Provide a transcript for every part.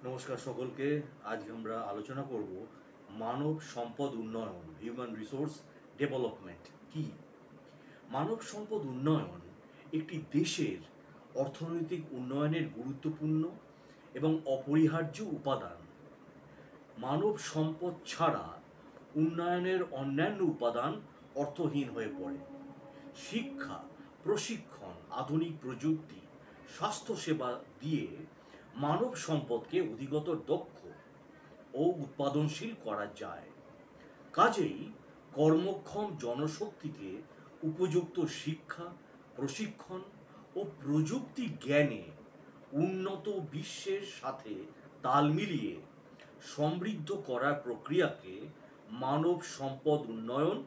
নমস্কার সকলকে। আজ আমরা আলোচনা করব মানব সম্পদ উন্নয়ন, হিউম্যান রিসোর্স ডেভেলপমেন্ট কি। মানব সম্পদ উন্নয়ন একটি দেশের অর্থনৈতিক উন্নয়নের গুরুত্বপূর্ণ এবং অপরিহার্য উপাদান। মানব সম্পদ ছাড়া উন্নয়নের অন্যান্য উপাদান অর্থহীন হয়ে পড়ে। শিক্ষা, প্রশিক্ষণ, আধুনিক প্রযুক্তি, স্বাস্থ্যসেবা দিয়ে মানব সম্পদকে অধিকতর দক্ষ ও উৎপাদনশীল করা যায়। কাজেই কর্মক্ষম জনশক্তিকে উপযুক্ত শিক্ষা, প্রশিক্ষণ ও প্রযুক্তি জ্ঞানে উন্নত বিশ্বের সাথে তাল মিলিয়ে সমৃদ্ধ করার প্রক্রিয়াকে মানব সম্পদ উন্নয়ন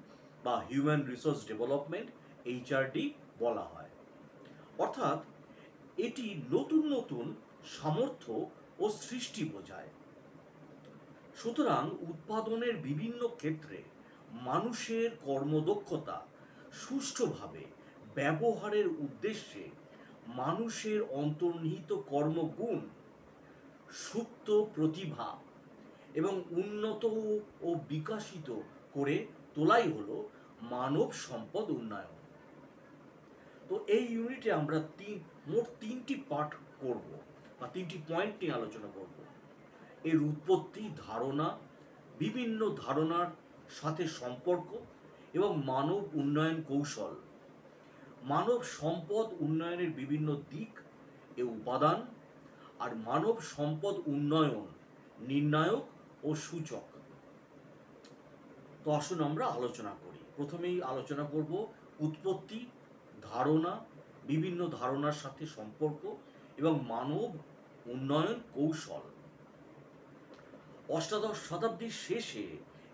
বা হিউম্যান রিসোর্স ডেভেলপমেন্ট HRD বলা হয়। অর্থাৎ এটি নতুন নতুন সামর্থ্য ও সৃষ্টি বোঝায়। সুতরাং উৎপাদনের বিভিন্ন ক্ষেত্রে মানুষের কর্মদক্ষতা সুষ্ঠুভাবে ব্যবহারের উদ্দেশ্যে মানুষের অন্তর্নিহিত কর্মগুণ, সুপ্ত প্রতিভা এবং উন্নত ও বিকশিত করে তোলাই হলো মানব সম্পদ উন্নয়ন। তো এই ইউনিটে আমরা মোট তিনটি পাঠ করব বা তিনটি পয়েন্ট নিয়ে আলোচনা করব। এর উৎপত্তি, ধারণা, বিভিন্ন ধারণার সাথে সম্পর্ক এবং মানব উন্নয়ন কৌশল। মানব সম্পদ উন্নয়নের বিভিন্ন দিক এ উপাদান আর মানব সম্পদ উন্নয়ন নির্ণায়ক ও সূচক। তো আসুন আমরা আলোচনা করি। প্রথমেই আলোচনা করব উৎপত্তি, ধারণা, বিভিন্ন ধারণার সাথে সম্পর্ক এবং মানব উন্নয়ন কৌশল। অষ্টাদশ শতাব্দীর শেষে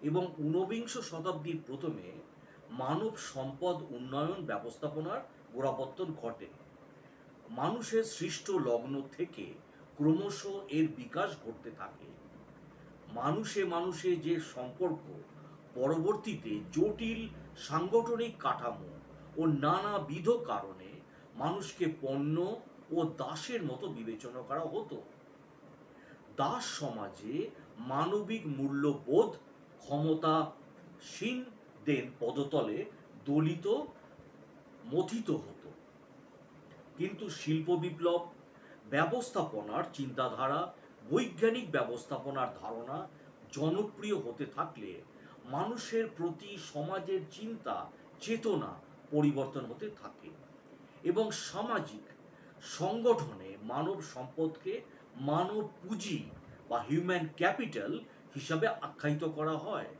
এবং ঊনবিংশ শতাব্দীর প্রথমে মানব সম্পদ উন্নয়ন ব্যবস্থাপনার গোড়াপত্তন ঘটে। মানুষের সৃষ্ট লগ্ন থেকে ক্রমশ এর বিকাশ ঘটতে থাকে। মানুষে মানুষে যে সম্পর্ক পরবর্তীতে জটিল সাংগঠনিক কাঠামো ও নানাবিধ কারণে মানুষকে পণ্য ও দাসের মতো বিবেচনা করা হতো। দাস সমাজে মানবিক মূল্যবোধ ক্ষমতাসীনদের পদতলে দলিত মথিত হতো। কিন্তু শিল্প বিপ্লব, ব্যবস্থাপনার চিন্তাধারা, বৈজ্ঞানিক ব্যবস্থাপনার ধারণা জনপ্রিয় হতে থাকলে মানুষের প্রতি সমাজের চিন্তা চেতনা পরিবর্তন হতে থাকে এবং সামাজিক সংগঠনে মানব সম্পদকে মানব পুঁজি বা হিউম্যান ক্যাপিটাল হিসাবে আখ্যায়িত করা হয়,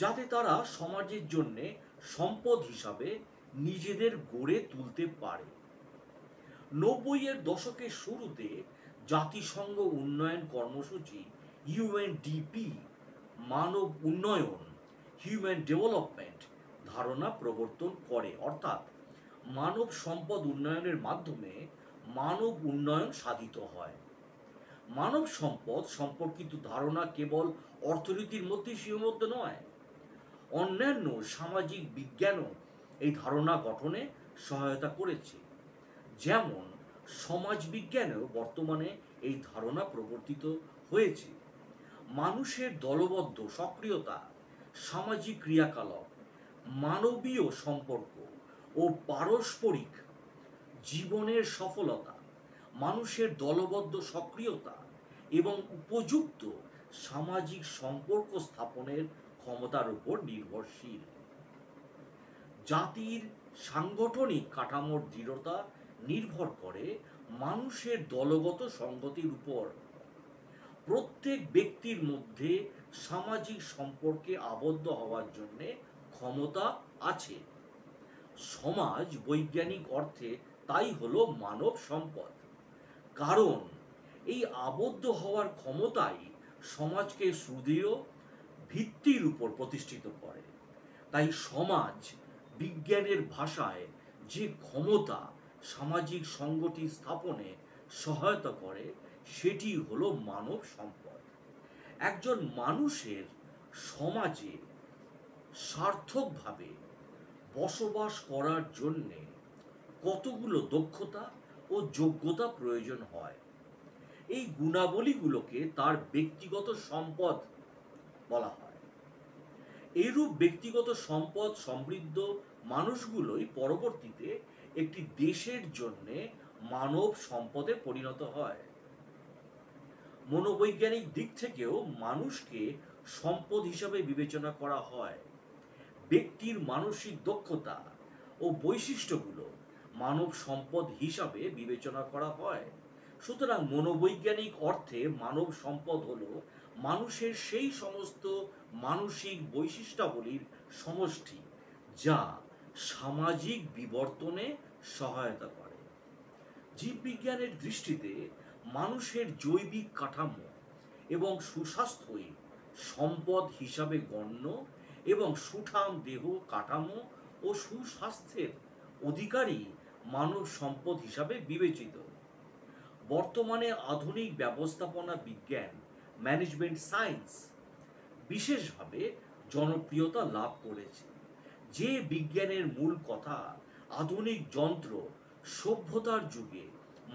যাতে তারা সমাজের জন্য সম্পদ হিসাবে নিজেদের গড়ে তুলতে পারে। 90-এর দশকের শুরুতে জাতিসংঘ উন্নয়ন কর্মসূচি UNDP মানব উন্নয়ন, হিউম্যান ডেভেলপমেন্ট ধারণা প্রবর্তন করে। অর্থাৎ মানব সম্পদ উন্নয়নের মাধ্যমে মানব উন্নয়ন সাধিত হয়। মানব সম্পদ সম্পর্কিত ধারণা কেবল অর্থনীতির মধ্যে সীমাবদ্ধ নয়, অন্যান্য সামাজিক বিজ্ঞানও এই ধারণা গঠনে সহায়তা করেছে। যেমন সমাজবিজ্ঞানেও বর্তমানে এই ধারণা প্রবর্তিত হয়েছে। মানুষের দলবদ্ধ সক্রিয়তা, সামাজিক ক্রিয়াকলাপ, মানবীয় সম্পর্ক ও পারস্পরিক জীবনের সফলতা মানুষের দলবদ্ধ সক্রিয়তা এবং উপযুক্ত সামাজিক সম্পর্ক স্থাপনের ক্ষমতার উপর নির্ভরশীল। জাতির সাংগঠনিক কাঠামোর দৃঢ়তা নির্ভর করে মানুষের দলগত সংগতির উপর। প্রত্যেক ব্যক্তির মধ্যে সামাজিক সম্পর্কে আবদ্ধ হওয়ার জন্য ক্ষমতা আছে। সমাজ বৈজ্ঞানিক অর্থে তাই হলো মানব সম্পদ, কারণ এই আবদ্ধ হওয়ার ক্ষমতাই সমাজকে সুদৃঢ় ভিত্তির উপর প্রতিষ্ঠিত করে। তাই সমাজ বিজ্ঞানের ভাষায় যে ক্ষমতা সামাজিক সংগঠন স্থাপনে সহায়তা করে সেটি হলো মানব সম্পদ। একজন মানুষের সমাজে সার্থকভাবে বসবাস করার জন্যে কতগুলো দক্ষতা ও যোগ্যতা প্রয়োজন হয়। এই গুণাবলীগুলোকে তার ব্যক্তিগত সম্পদ বলা হয়। এইরূপ ব্যক্তিগত সম্পদ সমৃদ্ধ মানুষগুলোই পরবর্তীতে একটি দেশের জন্য মানব সম্পদে পরিণত হয়। মনোবৈজ্ঞানিক দিক থেকেও মানুষকে সম্পদ হিসাবে বিবেচনা করা হয়। ব্যক্তির মানসিক দক্ষতা ও বৈশিষ্ট্যগুলো মানব সম্পদ হিসাবে বিবেচনা করা হয়। সুতরাং মনোবৈজ্ঞানিক অর্থে মানব সম্পদ হল মানুষের সেই সমস্ত মানসিক বৈশিষ্ট্যাবলীর সমষ্টি যা সামাজিক বিবর্তনে সহায়তা করে। জীববিজ্ঞানের দৃষ্টিতে মানুষের জৈবিক কাঠামো এবং সুস্বাস্থ্যই সম্পদ হিসাবে গণ্য এবং সুঠাম দেহ কাঠামো ও সুস্বাস্থ্যের অধিকারী মানব সম্পদ হিসাবে বিবেচিত। বর্তমানে আধুনিক ব্যবস্থাপনা বিজ্ঞান ম্যানেজমেন্ট সায়েন্স বিশেষভাবে জনপ্রিয়তা লাভ করেছে। যে বিজ্ঞানের মূল কথা আধুনিক যন্ত্র সভ্যতার যুগে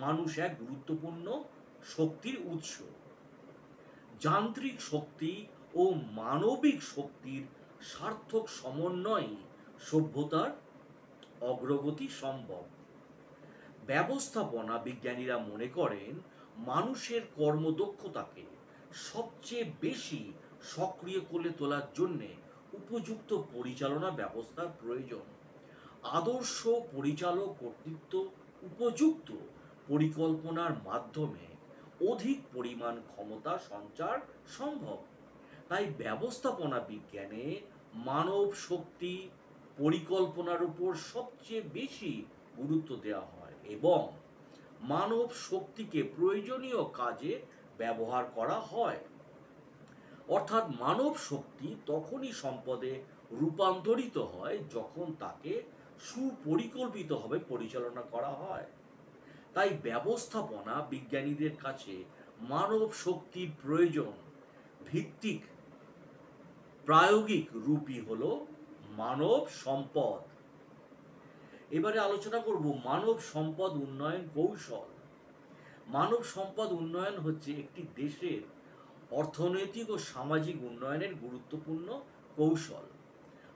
মানুষ এক গুরুত্বপূর্ণ শক্তির উৎস। যান্ত্রিক শক্তি ও মানবিক শক্তির সার্থক সমন্বয়ে সভ্যতার অগ্রগতি সম্ভব। ব্যবস্থাপনা বিজ্ঞানীরা মনে করেন মানুষের কর্মদক্ষতাকে সবচেয়ে বেশি সক্রিয় করে তোলার জন্য উপযুক্ত পরিচালনা ব্যবস্থার প্রয়োজন। আদর্শ পরিচালক কর্তৃত্ব উপযুক্ত পরিকল্পনার মাধ্যমে অধিক পরিমাণ ক্ষমতা সঞ্চার সম্ভব। তাই ব্যবস্থাপনা বিজ্ঞানে মানব শক্তি পরিকল্পনার উপর সবচেয়ে বেশি গুরুত্ব দেওয়া হয় এবং মানব শক্তিকে প্রয়োজনীয় কাজে ব্যবহার করা হয়। অর্থাৎ মানব শক্তি তখনই সম্পদে রূপান্তরিত হয় যখন তাকে সুপরিকল্পিতভাবে পরিচালনা করা হয়। তাই ব্যবস্থাপনা বিজ্ঞানীদের কাছে মানব শক্তির প্রয়োজন ভিত্তিক প্রায়োগিক রূপই হলো মানব সম্পদ। এবারে আলোচনা করব মানব সম্পদ উন্নয়ন কৌশল। মানব সম্পদ উন্নয়ন হচ্ছে একটি দেশের অর্থনৈতিক ও সামাজিক উন্নয়নের গুরুত্বপূর্ণ কৌশল।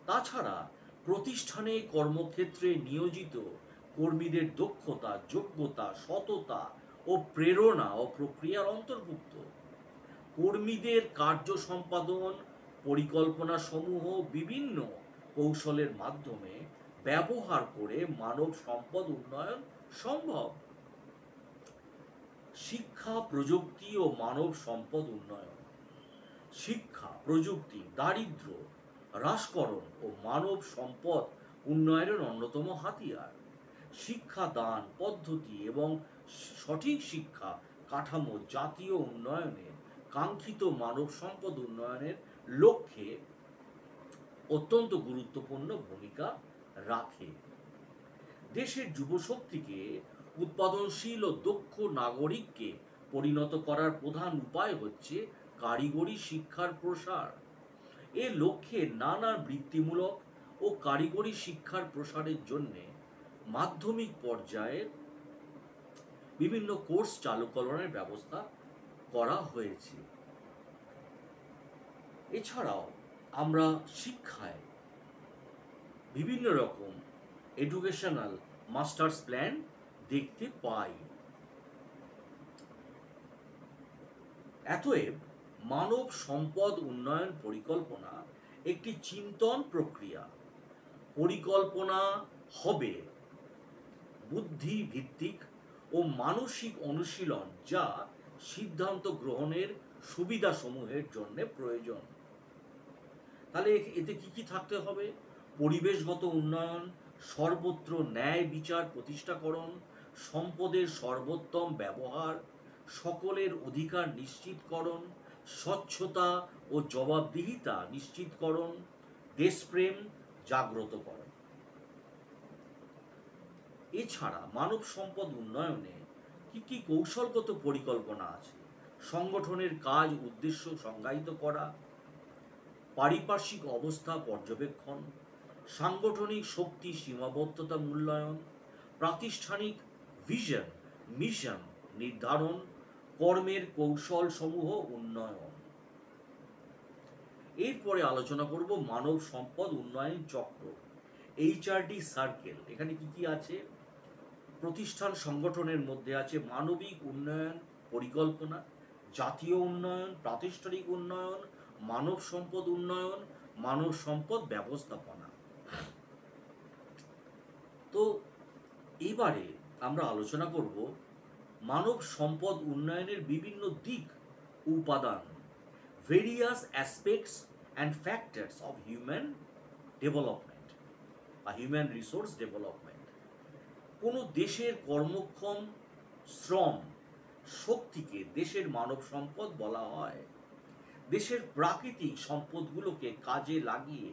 তাছাড়া প্রতিষ্ঠানে কর্মক্ষেত্রে নিয়োজিত কর্মীদের দক্ষতা, যোগ্যতা, সততা ও প্রেরণা ও প্রক্রিয়ার অন্তর্ভুক্ত। কর্মীদের কার্য সম্পাদন পরিকল্পনা সমূহ বিভিন্ন কৌশলের মাধ্যমে ব্যবহার করে মানব সম্পদ উন্নয়ন সম্ভব। শিক্ষা, প্রযুক্তি ও মানব সম্পদ উন্নয়ন। শিক্ষা, প্রযুক্তি, দারিদ্র্য হ্রাসকরণ ও মানব সম্পদ উন্নয়নের অন্যতম হাতিয়ার। শিক্ষা দান পদ্ধতি এবং সঠিক শিক্ষা কাঠামো জাতীয় উন্নয়নে কাঙ্ক্ষিত মানব সম্পদ উন্নয়নের লক্ষ্যে অত্যন্ত গুরুত্বপূর্ণ ভূমিকা রাখে। দেশের যুবশক্তিকে উৎপাদনশীল ও দক্ষ নাগরিককে পরিণত করার প্রধান উপায় হচ্ছে কারিগরি শিক্ষার প্রসার। এ লক্ষ্যে নানা বৃত্তিমূলক ও কারিগরি শিক্ষার প্রসারের জন্য মাধ্যমিক পর্যায়ে বিভিন্ন কোর্স চালু করার ব্যবস্থা করা হয়েছে। এছাড়াও আমরা শিক্ষায় বিভিন্ন রকম এডুকেশনাল মাস্টার্স প্ল্যান দেখতে পাই। অতএব মানব সম্পদ উন্নয়ন পরিকল্পনা একটি চিন্তন প্রক্রিয়া। পরিকল্পনা হবে বুদ্ধি ভিত্তিক ও মানসিক অনুশীলন যা সিদ্ধান্ত গ্রহণের সুবিধা সমূহের জন্য প্রয়োজন। তাহলে এতে কি কি থাকতে হবে? পরিবেশগত উন্নয়ন, সর্বত্র ন্যায় বিচার প্রতিষ্ঠাকরণ, সম্পদের সর্বোত্তম ব্যবহার, সকলের অধিকার নিশ্চিতকরণ, স্বচ্ছতা ও জবাবদিহিতা নিশ্চিতকরণ, দেশপ্রেম জাগ্রতকরণ। এছাড়া মানব সম্পদ উন্নয়নে কি কি কৌশলগত পরিকল্পনা আছে? সংগঠনের কাজ উদ্দেশ্য সংজ্ঞায়িত করা, পারিপার্শ্বিক অবস্থা পর্যবেক্ষণ, সাংগঠনিক শক্তি সীমাবদ্ধতা মূল্যায়ন, প্রাতিষ্ঠানিক ভিশন মিশন নির্ধারণ, কর্মের কৌশল সমূহ উন্নয়ন। এরপরে আলোচনা করব মানব সম্পদ উন্নয়ন চক্র, HRD সার্কেল। এখানে কি কি আছে? প্রতিষ্ঠান সংগঠনের মধ্যে আছে মানবিক উন্নয়ন পরিকল্পনা, জাতীয় উন্নয়ন, প্রাতিষ্ঠানিক উন্নয়ন, মানব সম্পদ উন্নয়ন, মানব সম্পদ ব্যবস্থাপনা। তো এবারে আমরা আলোচনা করব মানব সম্পদ উন্নয়নের বিভিন্ন দিক ও উপাদান, various aspects and factors of human development বা হিউম্যান রিসোর্স ডেভেলপমেন্ট। কোনো দেশের কর্মক্ষম শ্রম শক্তিকে দেশের মানব সম্পদ বলা হয়। দেশের প্রাকৃতিক সম্পদগুলোকে কাজে লাগিয়ে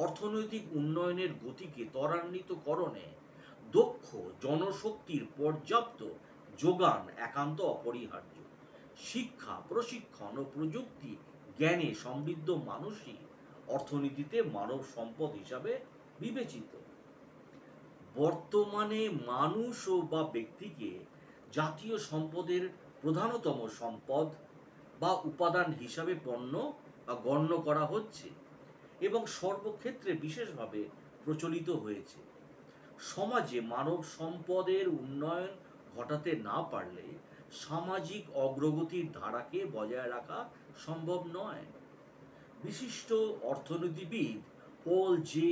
অর্থনৈতিক উন্নয়নের গতিকে ত্বরান্বিতকরণে দক্ষ জনশক্তির পর্যাপ্ত যোগান একান্ত অপরিহার্য। শিক্ষা, প্রশিক্ষণ ও প্রযুক্তি জ্ঞানে সমৃদ্ধ মানুষই অর্থনীতিতে মানব সম্পদ হিসাবে বিবেচিত। বর্তমানে মানুষ ও বা ব্যক্তিকে জাতীয় সম্পদের প্রধানতম সম্পদ বা উপাদান হিসাবে গণ্য করা হচ্ছে এবং সর্বক্ষেত্রে বিশেষভাবে প্রচলিত হয়েছে। সমাজে মানব সম্পদের উন্নয়ন ঘটাতে না পারলে সামাজিক অগ্রগতির ধারাকে বজায় রাখা সম্ভব নয়। বিশিষ্ট অর্থনীতিবিদ পল জে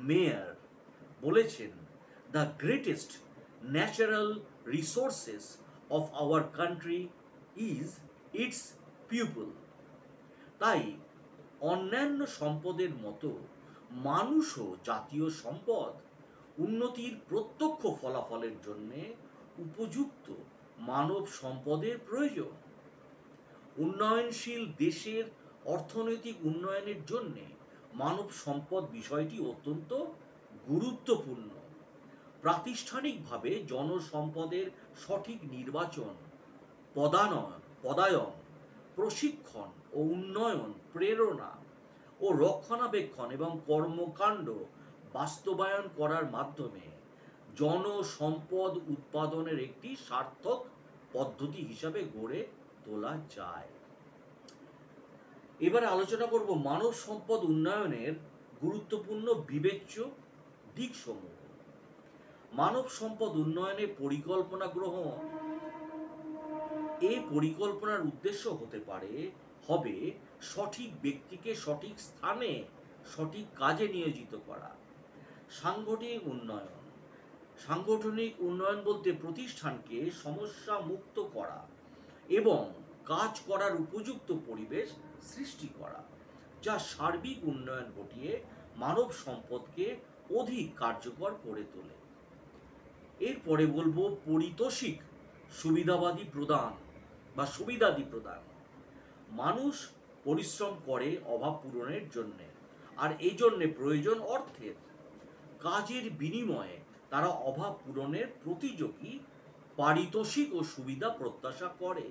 মেয়ার বলেছেন, the greatest natural resources of our country is it's people. তাই অন্যান্য সম্পদের মতো মানুষও জাতীয় সম্পদ। উন্নতির প্রত্যক্ষ ফলাফলের জন্য উপযুক্ত মানব সম্পদের প্রয়োজন। উন্নয়নশীল দেশের অর্থনৈতিক উন্নয়নের জন্য মানব সম্পদ বিষয়টি অত্যন্ত গুরুত্বপূর্ণ। প্রাতিষ্ঠানিকভাবে জনসম্পদের সঠিক নির্বাচন, পদায়ন, প্রশিক্ষণ ও উন্নয়ন, প্রেরণা ও রক্ষণাবেক্ষণ এবং কর্মকাণ্ড বাস্তবায়ন করার মাধ্যমে জনসম্পদ উৎপাদনের একটি সার্থক পদ্ধতি হিসাবে গড়ে তোলা যায়। এবারে আলোচনা করব মানব সম্পদ উন্নয়নের গুরুত্বপূর্ণ বিবেচ্য দিকসমূহ। মানব সম্পদ উন্নয়নে পরিকল্পনা গ্রহণ। এই পরিকল্পনার উদ্দেশ্য হবে সঠিক ব্যক্তিকে সঠিক স্থানে সঠিক কাজে নিয়োজিত করা। সাংগঠনিক উন্নয়ন। সাংগঠনিক উন্নয়ন বলতে প্রতিষ্ঠানকে সমস্যা মুক্ত করা এবং কাজ করার উপযুক্ত পরিবেশ সৃষ্টি করা, যা সার্বিক উন্নয়ন ঘটিয়ে মানব সম্পদকে অধিক কার্যকর করে তোলে। এরপরে বলবো পরিতোষিক সুবিধাদি প্রদান। মানুষ পরিশ্রম করে অভাব পূরণের জন্য, আর এই জন্য প্রয়োজন অর্থের। কাজের বিনিময়ে তারা অভাব পূরণের প্রতিযোগী পারিতোষিক ও সুবিধা প্রত্যাশা করে।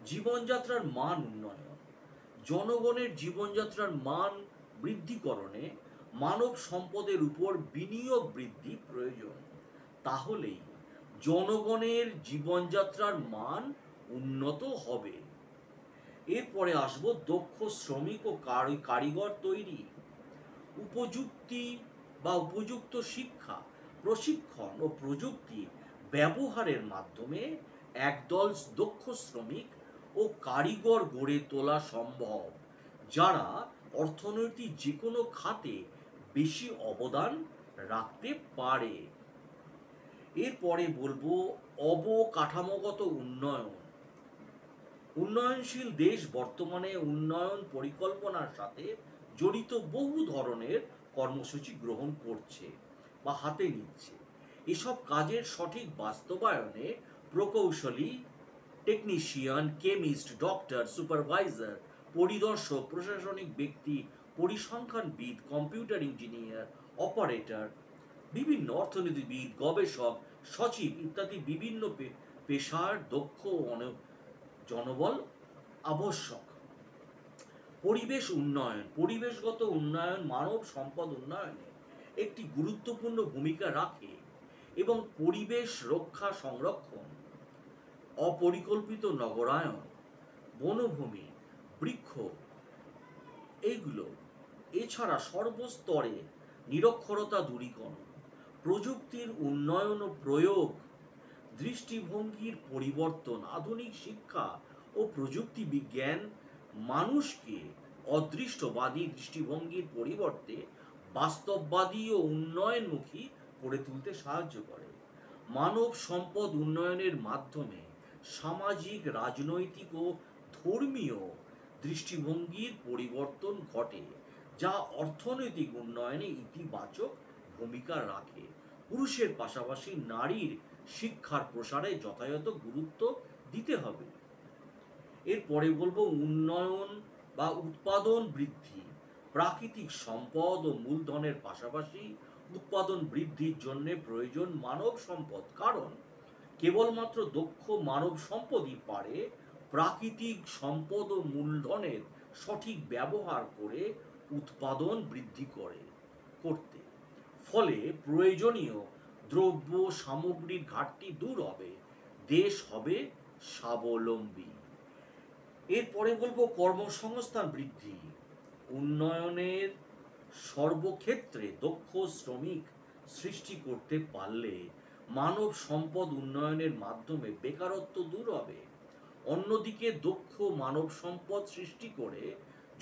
জীবনযাত্রার মান উন্নয়ন। জনগণের জীবনযাত্রার মান বৃদ্ধিকরণে মানব সম্পদের উপর বিনিয়োগ বৃদ্ধি প্রয়োজন। তাহলেই জনগণের জীবনযাত্রার মান উন্নত হবে। এরপরে আসব দক্ষ শ্রমিক ও কারিগর তৈরি। উপযুক্ত শিক্ষা, প্রশিক্ষণ ও প্রযুক্তি ব্যবহারের মাধ্যমে একদল দক্ষ শ্রমিক ও কারিগর গড়ে তোলা সম্ভব, যারা অর্থনৈতিক যে কোনো খাতে বেশি অবদান রাখতে পারে। এরপরে বলবো অবকাঠামোগত উন্নয়ন। উন্নয়নশীল দেশ বর্তমানে উন্নয়ন পরিকল্পনার সাথে জড়িত বহু ধরনের কর্মসূচি গ্রহণ করছে বা হাতে নিচ্ছে। এসব কাজের সঠিক বাস্তবায়নে প্রকৌশলী, টেকনিশিয়ান, কেমিস্ট, ডক্টর, সুপারভাইজার, পরিদর্শক, প্রশাসনিক ব্যক্তি, পরিসংখ্যানবিদ, কম্পিউটার ইঞ্জিনিয়ার, অপারেটর, বিভিন্ন অর্থনীতিবিদ, গবেষক, সচিব ইত্যাদি বিভিন্ন পেশার দক্ষ জনবল আবশ্যক। পরিবেশ উন্নয়ন। পরিবেশগত উন্নয়ন মানব সম্পদ উন্নয়নে একটি গুরুত্বপূর্ণ ভূমিকা রাখে এবং পরিবেশ রক্ষা, সংরক্ষণ, অপরিকল্পিত নগরায়ন, বনভূমি, বৃক্ষ, এইগুলো, এছাড়া সর্বস্তরে নিরক্ষরতা দূরীকরণ, প্রযুক্তির উন্নয়ন ও প্রয়োগ, দৃষ্টিভঙ্গির পরিবর্তন, আধুনিক শিক্ষা ও প্রযুক্তি বিজ্ঞান মানুষকে অদৃষ্টবাদী দৃষ্টিভঙ্গির পরিবর্তে বাস্তববাদী ও উন্নয়নমুখী করে তুলতে সাহায্য করে। মানব সম্পদ উন্নয়নের মাধ্যমে সামাজিক, রাজনৈতিক ও ধর্মীয় দৃষ্টিভঙ্গির পরিবর্তন ঘটে, যা অর্থনৈতিক উন্নয়নে ইতিবাচক ভূমিকা রাখে। পুরুষের পাশাপাশি নারীর শিক্ষার প্রসারে যথাযথ গুরুত্ব দিতে হবে। এরপরে বলবো উন্নয়ন বা উৎপাদন বৃদ্ধি। প্রাকৃতিক সম্পদ ও মূলধনের পাশাপাশি উৎপাদন বৃদ্ধির জন্য প্রয়োজন মানব সম্পদ, কারণ কেবলমাত্র দক্ষ মানব সম্পদই পারে প্রাকৃতিক সম্পদ ও মূলধনের সঠিক ব্যবহার করে উৎপাদন বৃদ্ধি করতে। ফলে প্রয়োজনীয় দ্রব্য সামগ্রীর ঘাটতি দূর হবে, দেশ হবে স্বাবলম্বী। এরপরে বলবো কর্মসংস্থান বৃদ্ধি। উন্নয়নের সর্বক্ষেত্রে দক্ষ শ্রমিক সৃষ্টি করতে পারলে মানব সম্পদ উন্নয়নের মাধ্যমে বেকারত্ব দূর হবে। অন্যদিকে দক্ষ মানব সম্পদ সৃষ্টি করে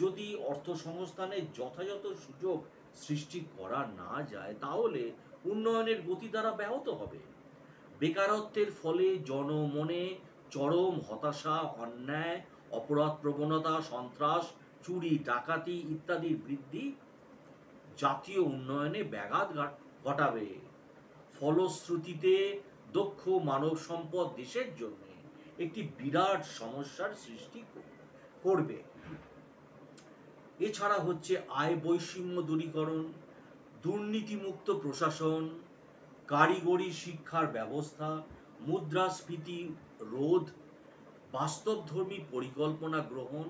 যদি অর্থসংস্থানের যথাযথ সুযোগ সৃষ্টি করা না যায়, তাহলে উন্নয়নের গতি দ্বারা ব্যাহত হবে। বেকারত্বের ফলে জনমনে চরম হতাশা, অন্যায়, অপরাধ প্রবণতা, সন্ত্রাস, চুরি, ডাকাতি ইত্যাদির বৃদ্ধি জাতীয় উন্নয়নে ব্যাঘাত ঘটাবে। ফলশ্রুতিতে দক্ষ মানব সম্পদ দেশের জন্য একটি বিরাট সমস্যার সৃষ্টি করবে। এছাড়া হচ্ছে আয় বৈষম্য দূরীকরণ, দুর্নীতিমুক্ত প্রশাসন, কারিগরি শিক্ষার ব্যবস্থা, মুদ্রাস্ফীতি রোধ, বাস্তবধর্মী পরিকল্পনা গ্রহণ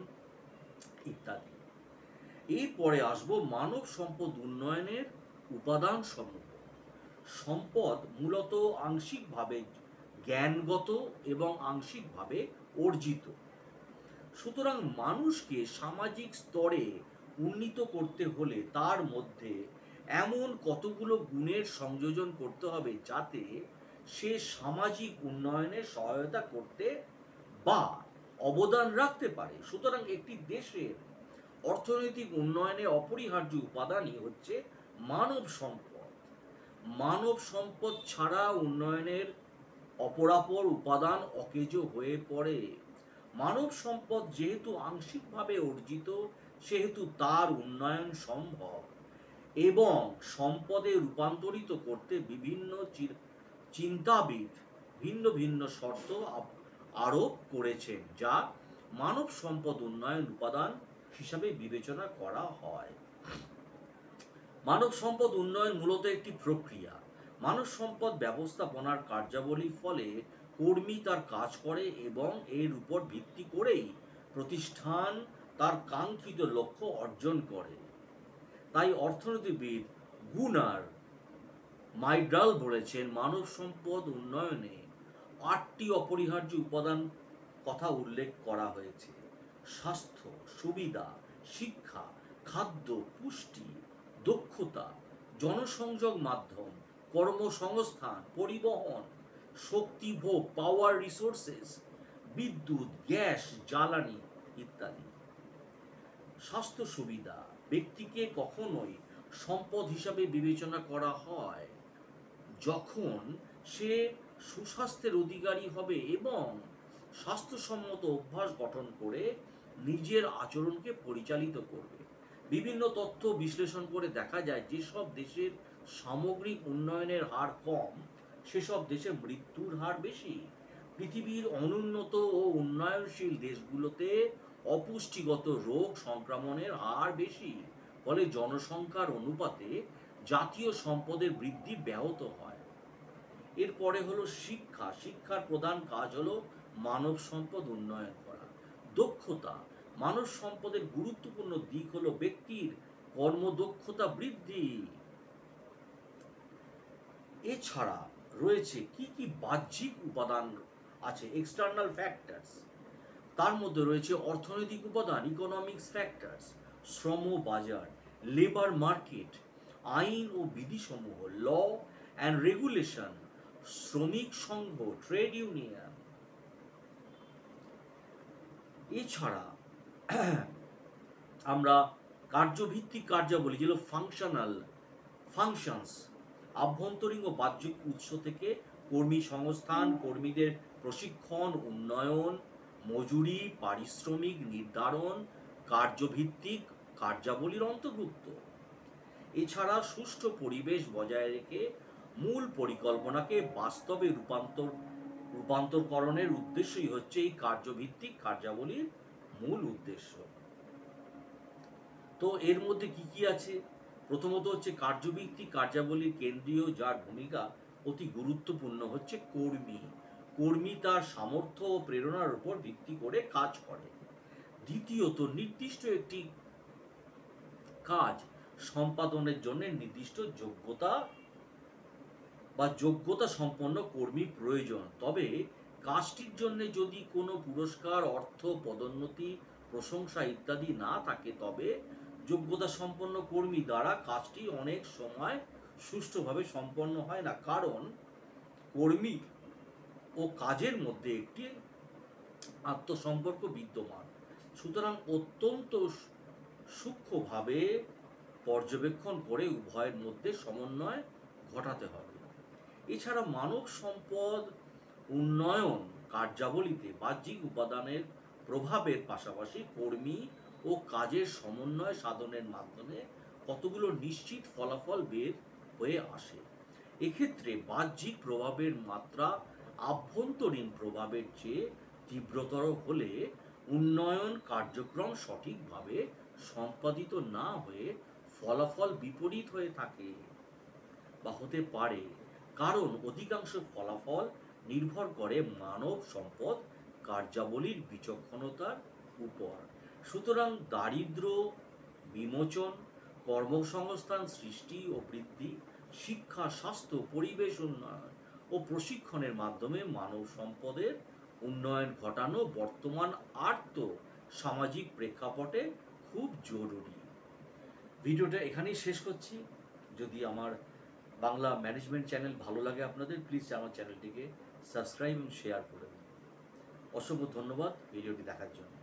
ইত্যাদি। এরপরে আসবো মানব সম্পদ উন্নয়নের উপাদান সমূহ। সম্পদ মূলত আংশিকভাবে জ্ঞানগত এবং আংশিকভাবে অর্জিত। সুতরাং মানুষকে সামাজিক স্তরে উন্নীত করতে হলে তার মধ্যে এমন কতগুলো গুণের সংযোজন করতে হবে যাতে সে সামাজিক উন্নয়নে সহায়তা করতে বা অবদান রাখতে পারে। সুতরাং একটি দেশের অর্থনৈতিক উন্নয়নে অপরিহার্য উপাদানই হচ্ছে মানব সম্পদ। মানব সম্পদ ছাড়া উন্নয়নের অপরাপর উপাদান অকেজো হয়ে পড়ে। মানব সম্পদ যেহেতু আংশিকভাবে অর্জিত, সেহেতু তার উন্নয়ন সম্ভব এবং সম্পদে রূপান্তরিত করতে বিভিন্ন চিন্তাবিদ ভিন্ন ভিন্ন শর্ত আরোপ করেছেন, যা মানব সম্পদ উন্নয়ন উপাদান হিসাবে বিবেচনা করা হয়। মানব সম্পদ উন্নয়ন মূলত একটি প্রক্রিয়া। মানব সম্পদ ব্যবস্থাপনার কার্যাবলীর ফলে কর্মী তার কাজ করে এবং এর উপর ভিত্তি করেই প্রতিষ্ঠান তার কাঙ্ক্ষিত লক্ষ্য অর্জন করে। তাই অর্থনীতিবিদ গুনার মাইডাল বলেছেন, মানব সম্পদ উন্নয়নে 8টি অপরিহার্য উপাদান কথা উল্লেখ করা হয়েছে: স্বাস্থ্য, সুবিধা, শিক্ষা, খাদ্য, পুষ্টি, দক্ষতা, জনসংযোগ মাধ্যম, কর্মসংস্থান, পরিবহন, শক্তিভোগ, পাওয়ার রিসোর্সেস, বিদ্যুৎ, গ্যাস, জ্বালানি ইত্যাদি। স্বাস্থ্য সুবিধা ব্যক্তিকে কখনোই সম্পদ হিসাবে বিবেচনা করা হয় যখন সে সুস্বাস্থ্যের অধিকারী হবে এবং স্বাস্থ্যসম্মত অভ্যাস গঠন করে নিজের আচরণকে পরিচালিত করবে। বিভিন্ন তথ্য বিশ্লেষণ করে দেখা যায় যেসব দেশের সামগ্রিক উন্নয়নের হার কম, সেসব দেশে মৃত্যুর হার বেশি। পৃথিবীর অনুন্নত ও উন্নয়নশীল দেশগুলোতে অপুষ্টিগত রোগ সংক্রমণের হার বেশি, ফলে জনসংখ্যার অনুপাতে জাতীয় সম্পদের বৃদ্ধি ব্যাহত হয়। এরপরে হলো শিক্ষা। শিক্ষার প্রধান কাজ হলো মানব সম্পদ উন্নয়ন করা। দক্ষতা, মানব সম্পদের গুরুত্বপূর্ণ দিক হলো ব্যক্তির কর্মদক্ষতা বৃদ্ধি। এছাড়া রয়েছে কি কি বাহ্যিক উপাদান আছে এক্সটার্নাল ফ্যাক্টরস, তার মধ্যে রয়েছে অর্থনৈতিক উপাদান ইকোনমিক্স ফ্যাক্টরস, শ্রম বাজার, লেবার মার্কেট, আইন ও বিধিসমূহ ল অ্যান্ড রেগুলেশন, শ্রমিক সংঘ ট্রেড ইউনিয়ন। এছাড়া আমরা কার্যভিত্তিক কার্যাবলী, যেগুলো ফাংশনস, আভ্যন্তরীণ ও বাহ্যিক উৎস থেকে কর্মী সংস্থান, কর্মীদের প্রশিক্ষণ, উন্নয়ন, মজুরি, পারিশ্রমিক নির্ধারণ, কার্যভিত্তিক কার্যাবলীর অন্তর্ভুক্ত। এছাড়া সুষ্ঠু পরিবেশ বজায় রেখে মূল পরিকল্পনাকে বাস্তবে রূপান্তরকরণের উদ্দেশ্যই হচ্ছে এই কার্যভিত্তিক কার্যাবলীর মূল উদ্দেশ্য। তো এর মধ্যে কি কি আছে? প্রথমত হচ্ছে কার্যভিত্তিক কার্যাবলীর কেন্দ্রীয় যার ভূমিকা অতি গুরুত্বপূর্ণ হচ্ছে কর্মী। কর্মী তার সামর্থ্য ও প্রেরণার উপর ভিত্তি করে কাজ করে। দ্বিতীয়ত, নির্দিষ্ট একটি কাজ সম্পাদনের জন্য নির্দিষ্ট যোগ্যতা সম্পন্ন কর্মী প্রয়োজন। তবে কাজটির জন্য যদি কোনো পুরস্কার, অর্থ, পদোন্নতি, প্রশংসা ইত্যাদি না থাকে, তবে যোগ্যতা সম্পন্ন কর্মী দ্বারা কাজটি অনেক সময় সুষ্ঠুভাবে সম্পন্ন হয় না, কারণ কর্মী ও কাজের মধ্যে একটি আত্মসম্পর্ক বিদ্যমান। সুতরাং অত্যন্ত সূক্ষ্মভাবে পর্যবেক্ষণ করে উভয়ের মধ্যে সমন্বয় ঘটাতে হবে। এছাড়া মানব সম্পদ উন্নয়ন কার্যাবলীতে বাহ্যিক উপাদানের প্রভাবের পাশাপাশি কর্মী ও কাজের সমন্বয় সাধনের মাধ্যমে কতগুলো নিশ্চিত ফলাফল বের হয়ে আসে। এক্ষেত্রে বাহ্যিক প্রভাবের মাত্রা আভ্যন্তরীণ প্রভাবের চেয়ে তীব্রতর হলে উন্নয়ন কার্যক্রম সঠিকভাবে সম্পাদিত না হয়ে ফলাফল বিপরীত হয়ে থাকে বা হতে পারে, কারণ অধিকাংশ ফলাফল নির্ভর করে মানব সম্পদ কার্যাবলীর বিচক্ষণতার উপর। সুতরাং দারিদ্র্য বিমোচন, কর্মসংস্থান সৃষ্টি ও বৃদ্ধি, শিক্ষা, স্বাস্থ্য, পরিবেশ উন্নয়ন ও প্রশিক্ষণের মাধ্যমে মানব সম্পদের উন্নয়ন ঘটানো বর্তমান আর্থ সামাজিক প্রেক্ষাপটে খুব জরুরি। ভিডিওটা এখানেই শেষ করছি। যদি আমার বাংলা ম্যানেজমেন্ট চ্যানেল ভালো লাগে আপনাদের, প্লিজ আমার চ্যানেলটিকে সাবস্ক্রাইব এবং শেয়ার করে দিন। অসংখ্য ধন্যবাদ ভিডিওটি দেখার জন্য।